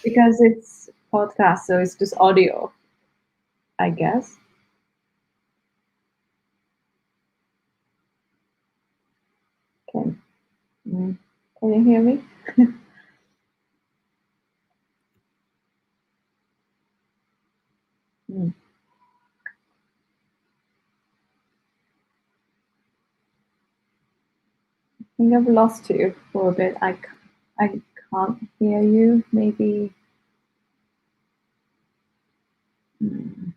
because it's podcast, so it's just audio, I guess. Can can you hear me? Hmm. I think I've lost you for a bit. I can't hear you. Maybe. Hmm.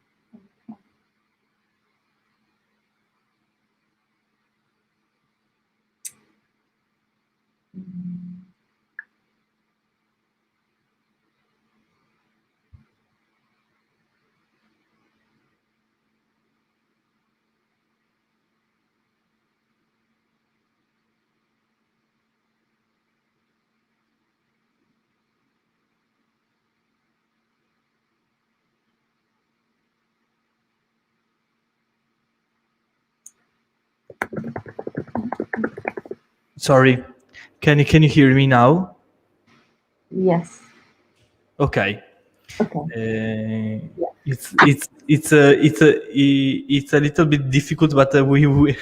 Sorry, can you hear me now? Yes. Okay. Okay. Yeah. It's a little bit difficult, but we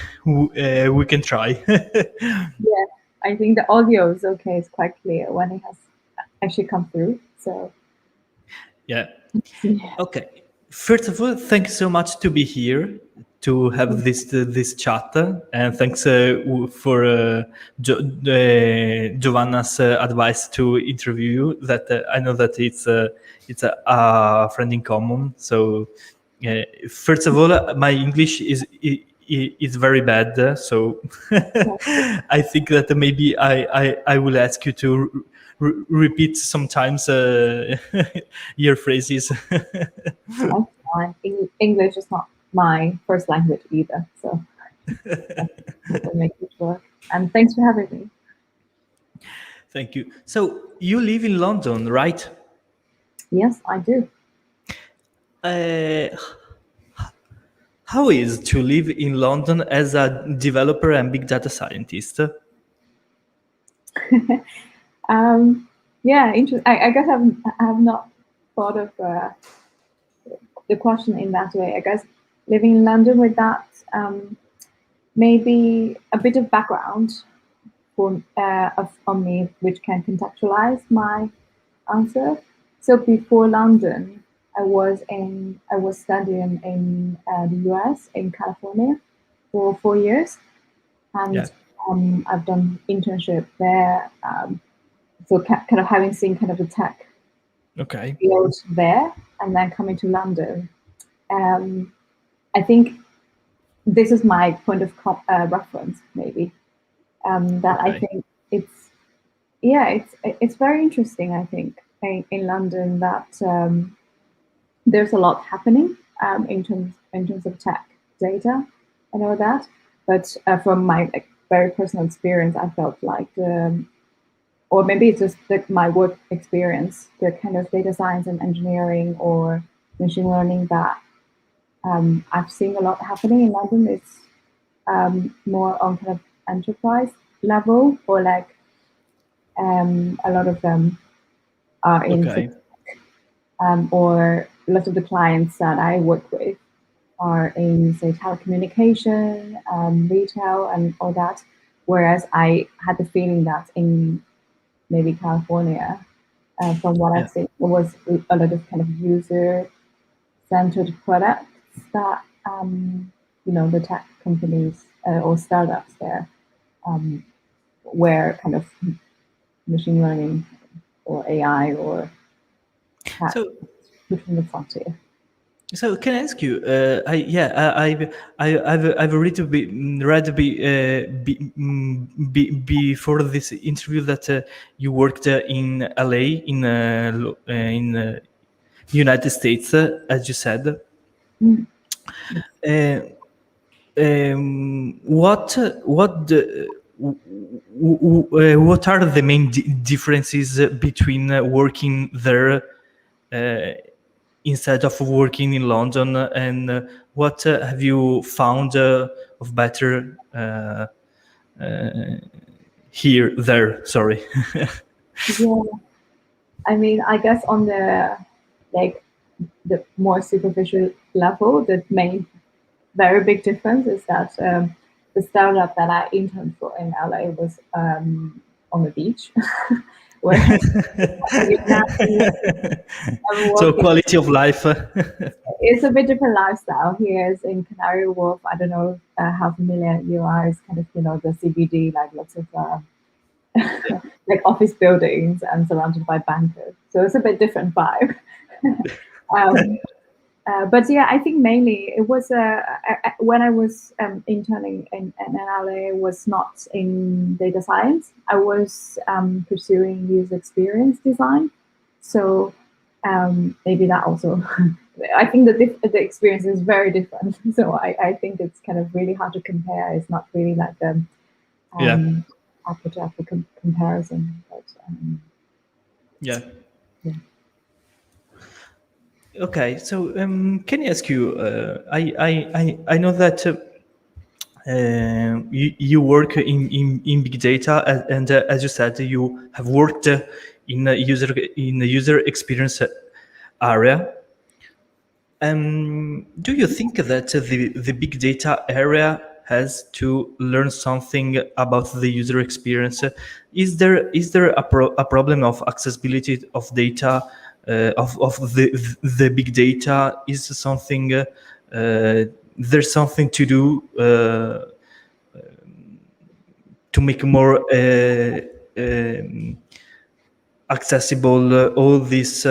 can try. Yeah. I think the audio is okay. It's quite clear when it has actually come through. So Yeah. yeah. Okay. First of all, thanks so much to be here to have this chat, and thanks for Giovanna's advice to interview you. That I know that it's a friend in common. So first of all, my English is very bad. So I think that maybe I will ask you to repeat sometimes your phrases. That's fine. English is not my first language either, so we'll make it work. And thanks for having me. Thank you. So you live in London, right? Yes, I do. Uh, how is to live in London as a developer and big data scientist? Yeah, interesting. I guess I have not thought of the question in that way. I guess living in London with that, maybe a bit of background on me, which can contextualize my answer. So before London, I was studying in the US in California for 4 years, Yeah. and I've done internship there. So kind of having seen kind of the tech Okay. field there, and then coming to London, um, I think this is my point of reference, maybe that I Okay. think it's yeah, it's very interesting. I think in London that there's a lot happening in terms of tech data and all that. But from my very personal experience, I felt like or maybe it's just my work experience, the kind of data science and engineering or machine learning that I've seen a lot happening in London. It's more on kind of enterprise level, or like a lot of them are in, Okay. or a lot of the clients that I work with are in, say, telecommunication, retail, and all that. Whereas I had the feeling that in maybe California, from what Yeah. I've seen, there was a lot of kind of user-centered products that the tech companies or startups there where kind of machine learning or AI or tech So pushing the frontier. So can I ask you? I've read before this interview that you worked in LA in United States, as you said. Mm. Uh, what are the main differences between working there instead of working in London, and what have you found of better here there? Sorry. Yeah, I mean, I guess on the like the more superficial level, the main very big difference is that the startup that I interned for in LA was on the beach, where now I'm So working. quality of life. It's a bit different lifestyle. Here is in Canary Wharf. I don't know how familiar you are. It's kind of the CBD, like lots of like office buildings and surrounded by bankers. So it's a bit different vibe. um, but yeah, I think mainly it was when I was interning in LA, was not in data science. I was pursuing user experience design. So maybe that also, I think the experience is very different. So I think it's kind of really hard to compare. It's not really like Yeah. apple to apple comparison. But Yeah. yeah. Okay. So can I ask you? I know that you work in big data, and as you said, you have worked in the user experience area. Do you think that the big data area has to learn something about the user experience? Is there a problem of accessibility of data, of the big data? Is something there's something to do to make more accessible all these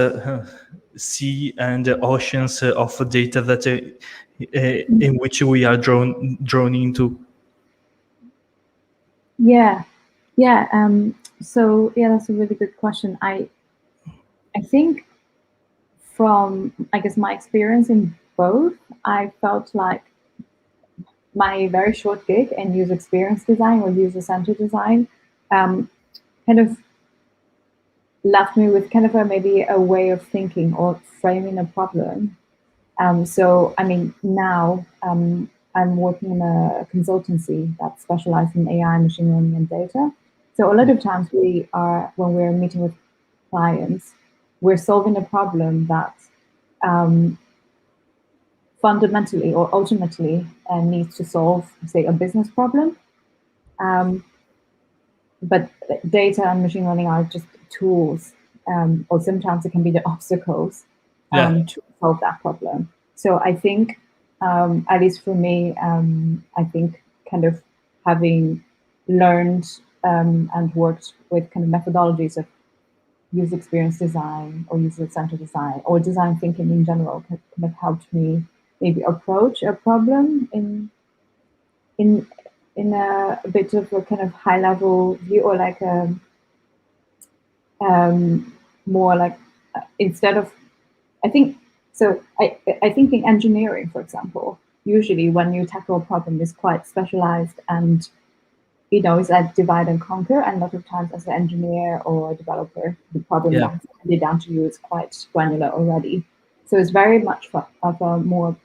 sea and oceans of data that in which we are drawn into. Yeah, yeah. So yeah, that's a really good question. I think from I guess my experience in both, I felt like my very short gig in user experience design or user centered design um, kind of left me with kind of maybe a way of thinking or framing a problem. So I mean now I'm working in a consultancy that specializes in AI, machine learning, and data. So a lot of times when we're meeting with clients, we're solving a problem that um, fundamentally or ultimately needs to solve, say, a business problem. Um, but data and machine learning are just tools, or sometimes it can be the obstacles Yeah, to solve that problem. So I think, at least for me, I think kind of having learned and worked with kind of methodologies of user experience design or user-centered design or design thinking in general kind of helped me maybe approach a problem in in a bit of a kind of high level view or like a more like instead of I think so I think in engineering, for example, usually when you tackle a problem is quite specialized and it's like divide and conquer, and a lot of times as an engineer or a developer the problem yeah, that's handed down to you is quite granular already. So it's very much of a more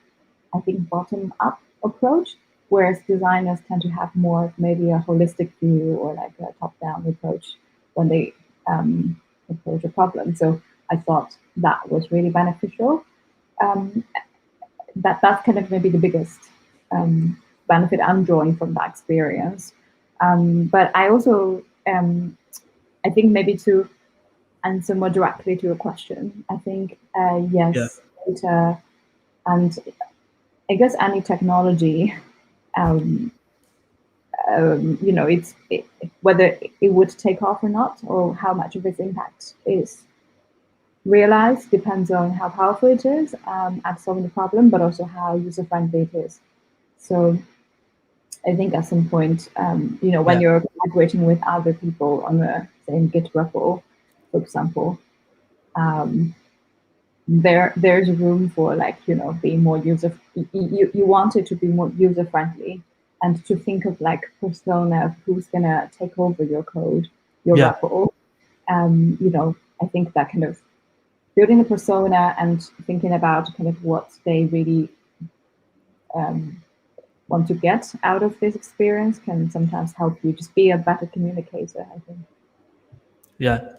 I think bottom up approach, whereas designers tend to have more of maybe a holistic view or like a top down approach when they approach a problem. So I thought that was really beneficial. Um, that's kind of maybe the biggest benefit I'm drawing from that experience. But I also I think maybe to answer more directly to your question, I think yeah, yes, data and I guess any technology, um, whether it would take off or not, or how much of its impact is realized, depends on how powerful it is at solving the problem, but also how user friendly it is. So I think at some point, when yeah, you're collaborating with other people on the same Git repo, for example, um, there's room for being more you want it to be more user friendly and to think of like persona of who's gonna take over your code, your yeah, repo. I think that kind of building a persona and thinking about kind of what they really um, want to get out of this experience can sometimes help you just be a better communicator, I think. yeah.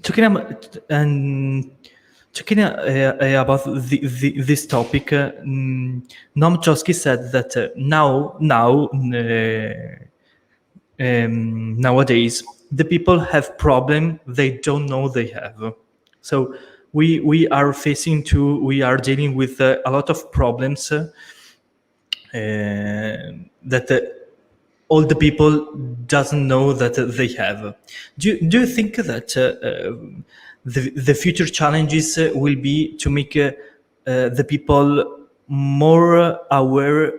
Talking about about this topic, Noam Chomsky said that nowadays the people have problem they don't know they have. So we are we are dealing with a lot of problems that all the people doesn't know that they have. Do you think that the future challenges will be to make the people more aware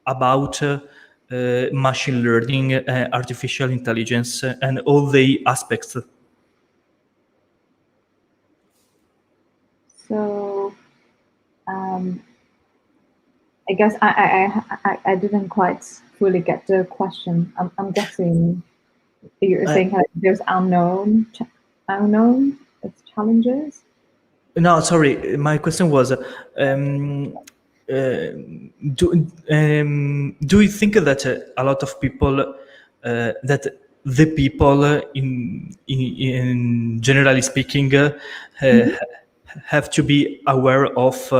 about machine learning, artificial intelligence, and all the aspects? So I guess I didn't quite fully get the question. I'm guessing you're saying how there's unknown challenges. No, sorry. My question was, do you think that a lot of people, that the people in generally speaking, have to be aware of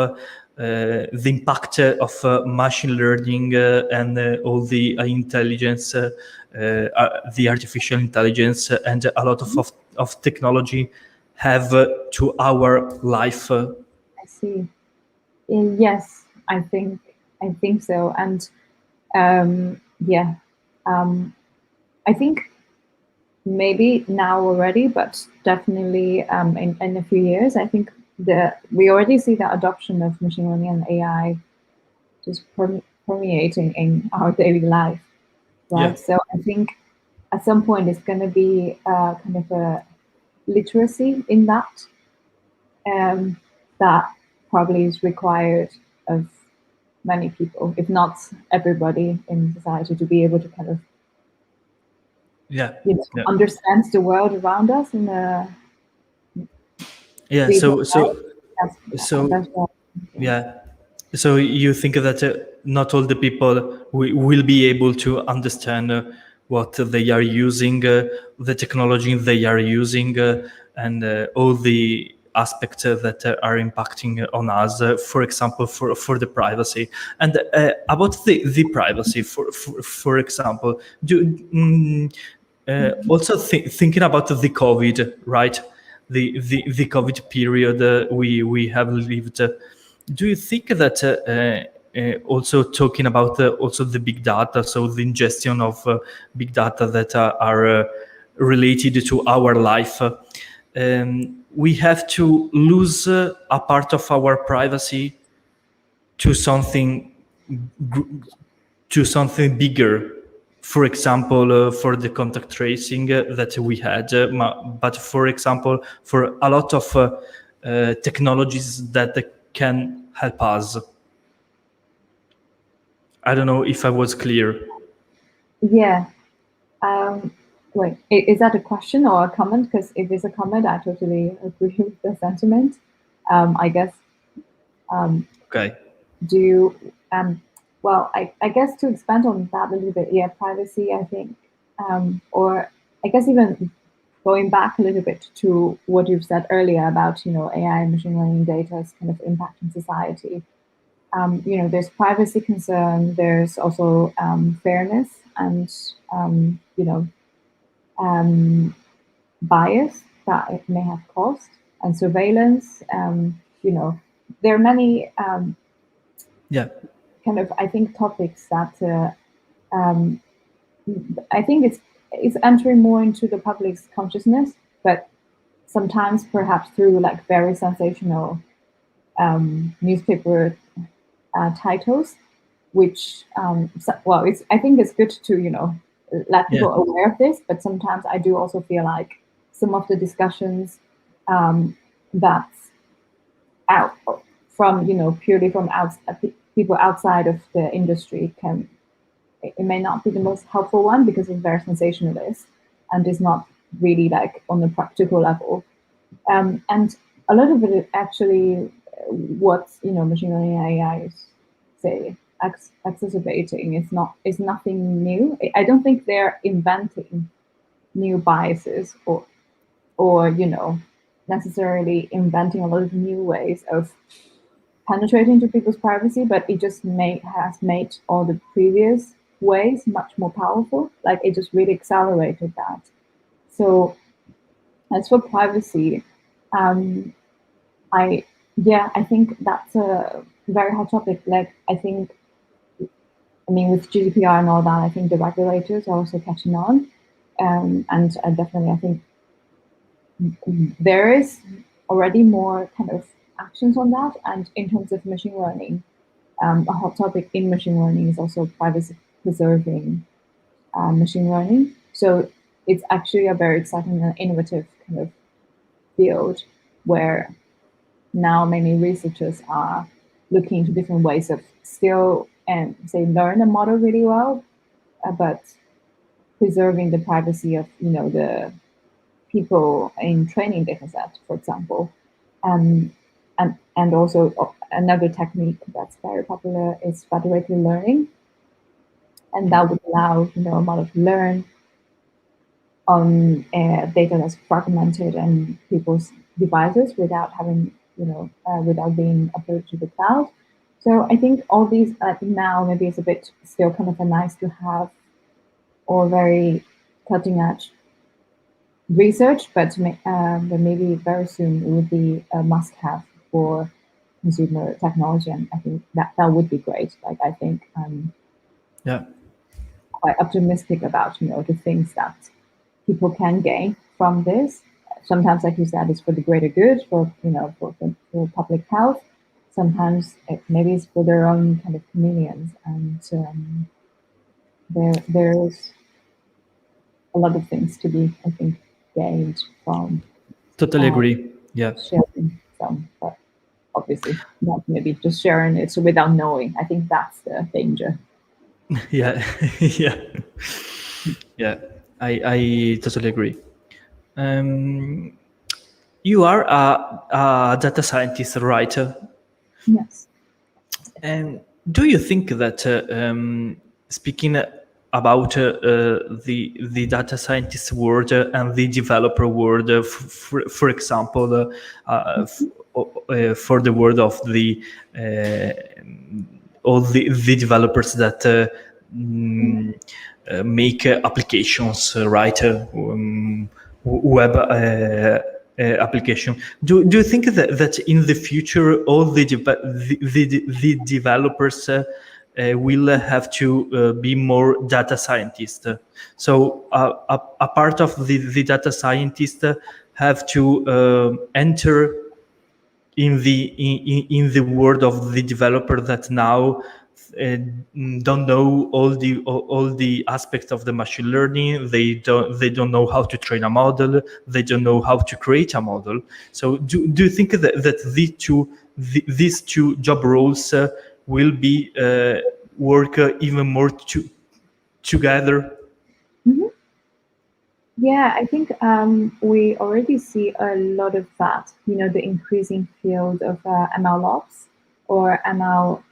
the impact of machine learning and all the intelligence, the artificial intelligence, and a lot of technology have to our life? I see. Yes, I think so, and yeah, I think maybe now already, but definitely in a few years, I think we already see the adoption of machine learning and AI just permeating in our daily life, right? Yeah. So I think at some point it's going to be kind of a literacy in that that probably is required of many people, if not everybody in society, to be able to kind of understand the world around us in a So you think that not all the people will be able to understand what they are using, the technology they are using, and all the aspects that are impacting on us, for example, for the privacy. And about the privacy, for example, also thinking about the COVID, right? The COVID period we have lived. Do you think that also talking about also the big data, so the ingestion of big data that are related to our life, we have to lose a part of our privacy to something bigger? For example, for the contact tracing that we had, but for example, for a lot of technologies that can help us. I don't know if I was clear. Yeah. Wait, is that a question or a comment? Because if it's a comment, I totally agree with the sentiment. I guess. Okay. Do you? Well, I guess to expand on that a little bit, yeah, privacy, I think, or I guess even going back a little bit to what you've said earlier about, AI and machine learning data's kind of impact on society. There's privacy concern, there's also fairness and, bias that it may have caused, and surveillance. There are many kind of, I think, topics that I think it's entering more into the public's consciousness, but sometimes perhaps through like very sensational newspaper titles, which I think it's good to let people aware of this, but sometimes I do also feel like some of the discussions that's out from purely from people outside of the industry it may not be the most helpful one because it's very sensationalist and is not really like on the practical level. And a lot of it is actually what machine learning AI is say exacerbating. It's nothing new. I don't think they're inventing new biases or necessarily inventing a lot of new ways of penetrating into people's privacy, but it just has made all the previous ways much more powerful. Like it just really accelerated that. So as for privacy, um, I I think that's a very hot topic. Like I mean, with GDPR and all that, I think the regulators are also catching on, and definitely I think there is already more kind of actions on that. And in terms of machine learning, a hot topic in machine learning is also privacy preserving machine learning. So it's actually a very exciting and innovative kind of field where now many researchers are looking into different ways of still and say learn a model really well, but preserving the privacy of the people in training data set, for example. Um, and also another technique that's very popular is federated learning, and that would allow a model to learn on data that's fragmented and people's devices without having without being uploaded to the cloud. So I think all these now maybe it's a bit still kind of a nice to have or very cutting edge research, but maybe very soon it would be a must have for consumer technology, and I think that would be great. Like I think Yeah. quite optimistic about the things that people can gain from this. Sometimes, like you said, it's for the greater good, for for public health. Sometimes maybe it's for their own kind of convenience, and there's a lot of things to be, I think, gained from Totally agree. Yeah. sharing some, but obviously not maybe just sharing it without knowing. I think that's the danger. Yeah. Yeah. Yeah. I totally agree. Um, you are a data scientist, right? Yes. And do you think that speaking about the data scientist world and the developer world, for example, for the world of the all the developers that make applications, right? Web application. Do you think that in the future all the developers will have to be more data scientists? So a part of the data scientists have to enter in the world of the developer that now uh, don't know all the aspects of the machine learning. They don't know how to train a model. They don't know how to create a model. So do you think that these two job roles will be work even more together? Mhm. Yeah, I think we already see a lot of that. The increasing field of ML ops or ML,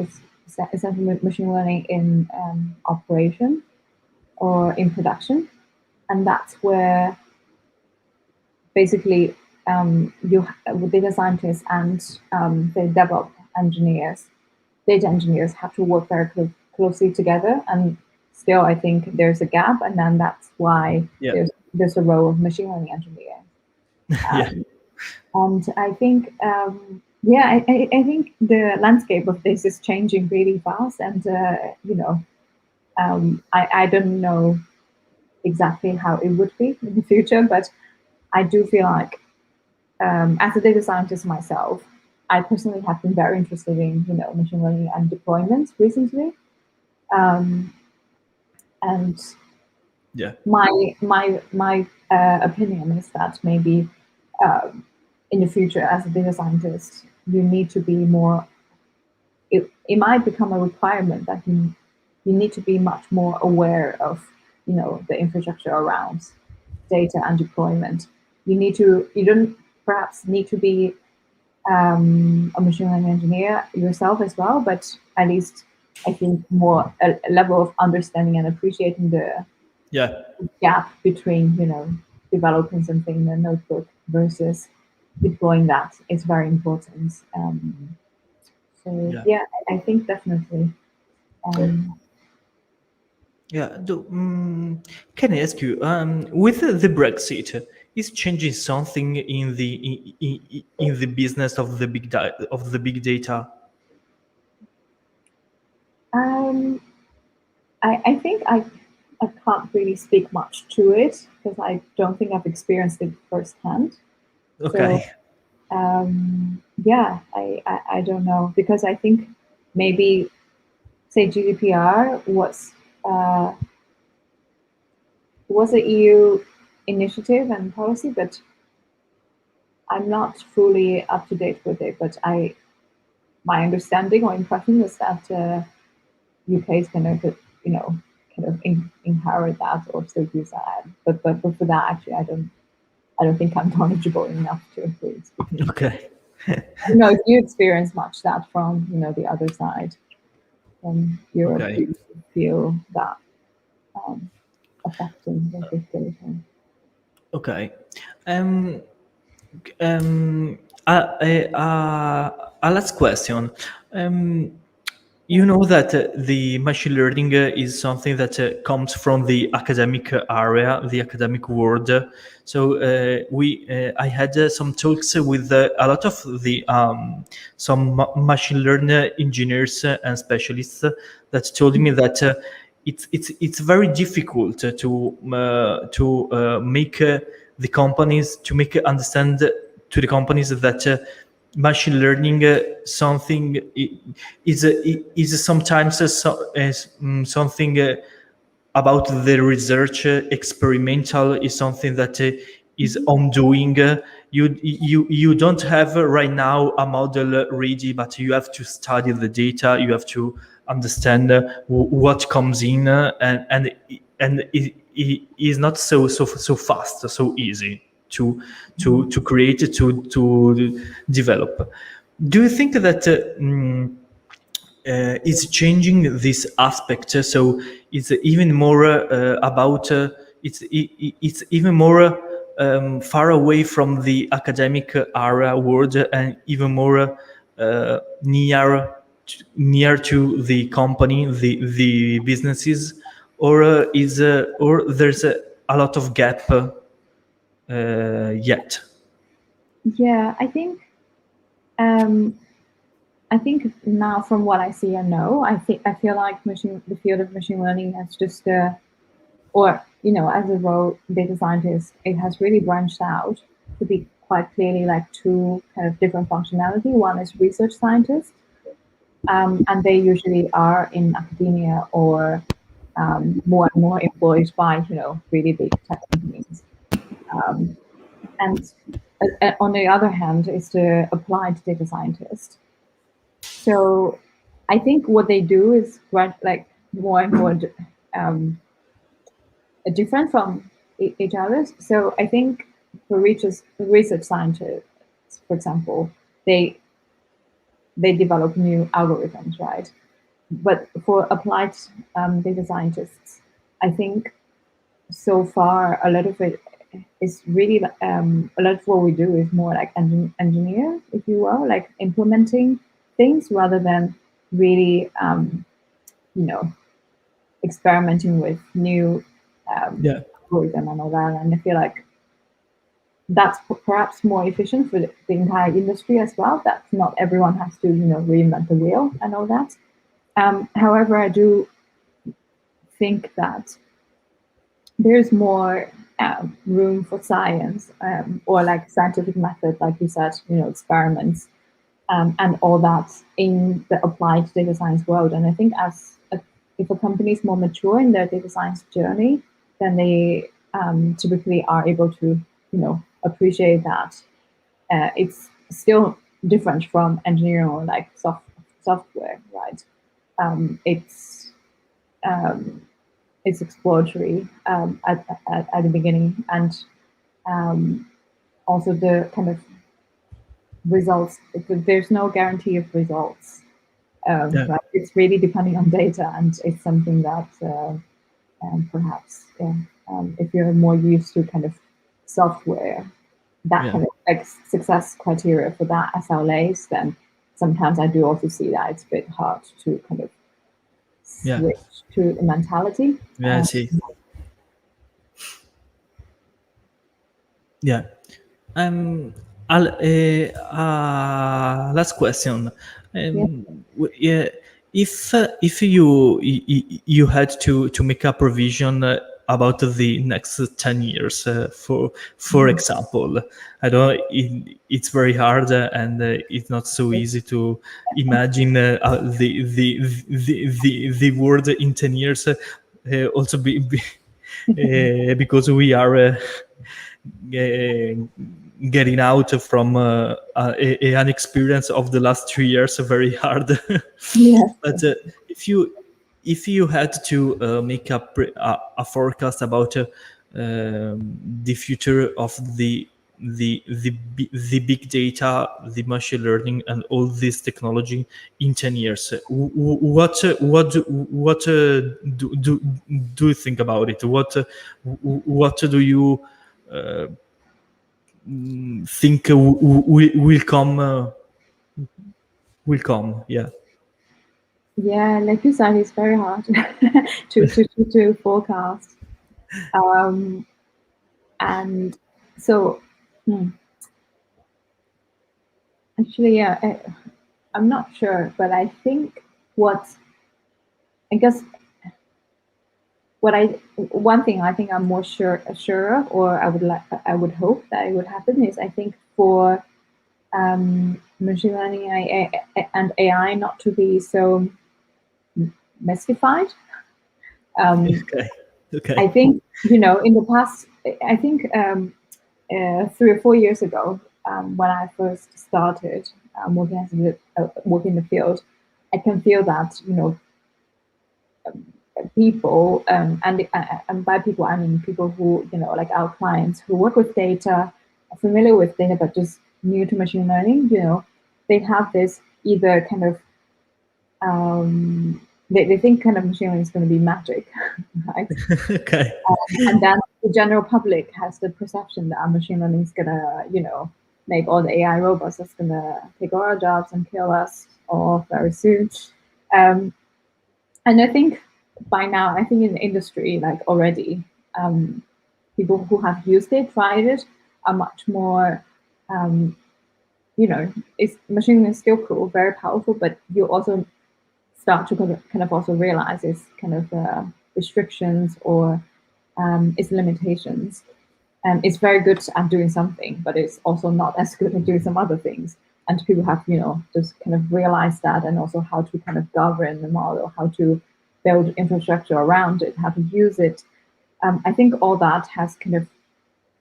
it's essentially machine learning in operation or in production, and that's where basically with data scientists and the DevOps engineers, data engineers have to work very closely together. And still, I think there's a gap, and then that's why Yeah. there's a role of machine learning engineer. Yeah. And I think, I think the landscape of this is changing really fast, and I don't know exactly how it would be in the future, but I do feel like as a data scientist myself, I personally have been very interested in machine learning and deployments recently, and Yeah. my opinion is that maybe in the future, as a data scientist, you need to be more. It might become a requirement that you need to be much more aware of the infrastructure around data and deployment. You don't perhaps need to be a machine learning engineer yourself as well, but at least I think more a level of understanding and appreciating Yeah. gap between, developing something in a notebook versus deploying that is very important. So Yeah. yeah, I think definitely. Um, Yeah. Can I ask you, with the Brexit, is changing something in the business of the big data? um, I think I can't really speak much to it because I don't think I've experienced it firsthand. So Okay. yeah, I don't know because I think maybe say GDPR uh, was a EU initiative and policy, but I'm not fully up to date with it. But my understanding or impression was that UK is going to, kind of inherit that or still use that. But for that, actually, I don't think I'm knowledgeable enough to really speak. Okay. If you experience much that from the other side from Europe, do Okay. you feel that um, affecting the big data? Okay. Um, um, a last question. Um, you know that the machine learning is something that comes from the academic area, the academic world. I had some talks with a lot of the some machine learning engineers and specialists that told me that it's very difficult to make the companies to make understand to the companies that machine learning something is sometimes something about the research experimental is something that is ongoing. You don't have right now a model ready, but you have to study the data. You have to understand what comes in, and it is not so fast, so easy to create, to develop. Do you think that is changing this aspect? So it's even more about it's even more far away from the academic area world and even more near to the company, the businesses, or or there's a lot of gap yet. Yeah, um, I think now from what I see and know, I feel like the field of machine learning has just or as a role data scientist, it has really branched out to be quite clearly like two kind of different functionality. One is research scientists, and they usually are in academia or more and more employed by really big tech companies. Um, and on the other hand, is the applied data scientist. So I think what they do is like more and more different from each other. So I think for research scientists, for example, they they develop new algorithms, right? But for applied data scientists, I think so far a lot of it is really a lot of what we do is more like engineer, if you will, like implementing things rather than really you know experimenting with new Yeah. algorithm and all that. And I feel like that's perhaps more efficient for the entire industry as well. That not everyone has to reinvent the wheel and all that. However, I do think that there's more room for science or like scientific method, like you said, experiments and all that in the applied data science world. And I think if a company is more mature in their data science journey, then they typically are able to, appreciate that it's still different from engineering or like software, right? It's um, it's exploratory at the beginning, and um, also the kind of results. There's no guarantee of results. Yeah. Right? It's really depending on data, and it's something that perhaps, if you're more used to kind of software, that kind of like success criteria for that SLAs, then sometimes I do also see that it's a bit hard to kind of switch to the mentality. I see. Yeah. Last question. Yeah, if you had to make a provision about the next 10 years, for example, I don't. It's very hard, and it's not so easy to imagine the world in 10 years. Also, because we are. Getting out from an experience of the last 3 years very hard. Yes. But if you had to make a forecast about the future of the big data, the machine learning, and all this technology in 10 years, what do you think about it? What do you think will come? Yeah. Yeah, like you said, it's very hard to forecast. And so, actually, yeah, I'm not sure, but I think one thing I think I'm more sure of, or I would hope that it would happen, is I think for machine learning and AI not to be so mystified. Okay. I think, in the past, I think 3 or 4 years ago, when I first started working in the field, I can feel that, people, and by people I mean people who, like our clients who work with data, are familiar with data, but just new to machine learning, they have this either kind of they think kind of machine learning is going to be magic, right? Okay. And then the general public has the perception that machine learning is going to, make all the AI robots that's going to take all our jobs and kill us all very soon. And I think by now, I think in the industry, like already, people who have used it, tried it, are much more, machine learning is still cool, very powerful, but you also start to kind of also realize its kind of restrictions or its limitations. And it's very good at doing something, but it's also not as good at doing some other things. And people have, just kind of realized that, and also how to kind of govern the model, how to build infrastructure around it, how to use it. I think all that has kind of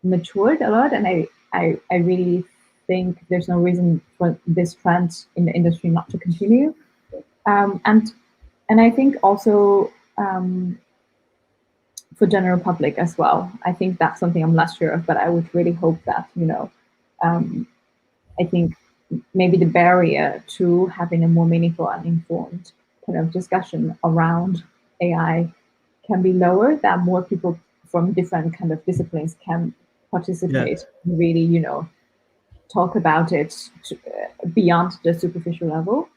matured a lot, and I really think there's no reason for this trend in the industry not to continue. And I think also for general public as well, I think that's something I'm less sure of, but I would really hope that, I think maybe the barrier to having a more meaningful and informed kind of discussion around AI can be lower, that more people from different kind of disciplines can participate and really, talk about it beyond the superficial level.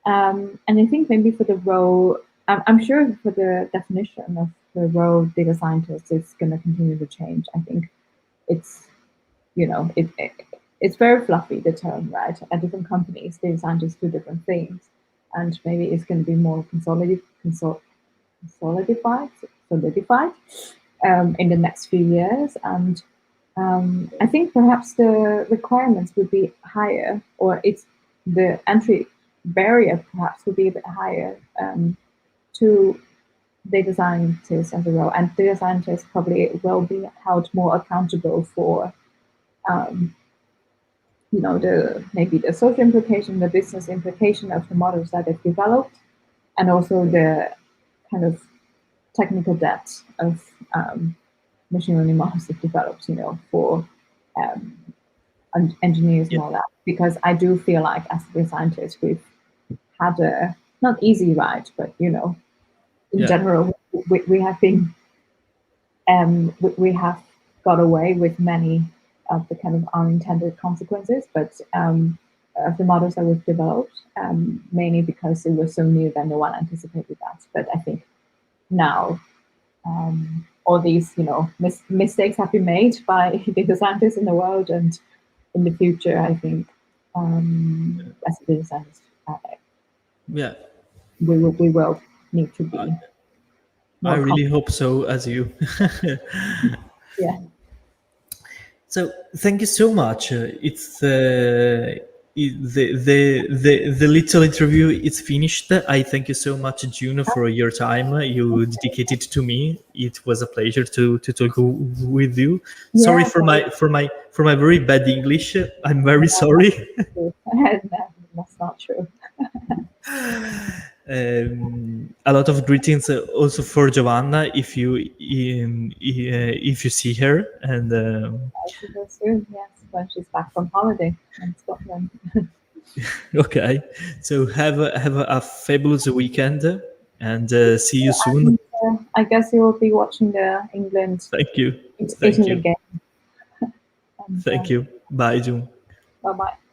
And I think maybe for the role, I'm sure for the definition of the role data scientist, it's going to continue to change. I think it's, it's very fluffy, the term, right? At different companies, data scientists do different things. And maybe it's going to be more solidified in the next few years. And I think perhaps the requirements would be higher, or it's the entry barrier perhaps would be a bit higher to data scientists as a role, and data scientists probably will be held more accountable for maybe the social implication, the business implication of the models that they've developed, and also the kind of technical depth of machine learning models they've developed, for engineers and all that. Because I do feel like as a data scientist, we've had a not easy ride, but in general, we have been we have got away with many of the kind of unintended consequences, but of the models that we've developed, mainly because it was so new that no one anticipated that. But I think now all these, mistakes have been made by data scientists in the world, and in the future, I think as a data scientist, Yeah, we will need to be I more really hope so, as you. yeah. So thank you so much. It's the little interview is finished. I thank you so much, Juno, for your time you dedicated to me. It was a pleasure to talk with you. Sorry Yeah, for my very bad English. I'm very sorry. that's not true. A lot of greetings also for Giovanna if you see her, and I see her soon, yes, when she's back from holiday in Scotland. okay, so have a fabulous weekend, and see you soon. And I guess you will be watching the England Thank you. Thank Italy you. game. And Thank you. Bye, June. bye bye.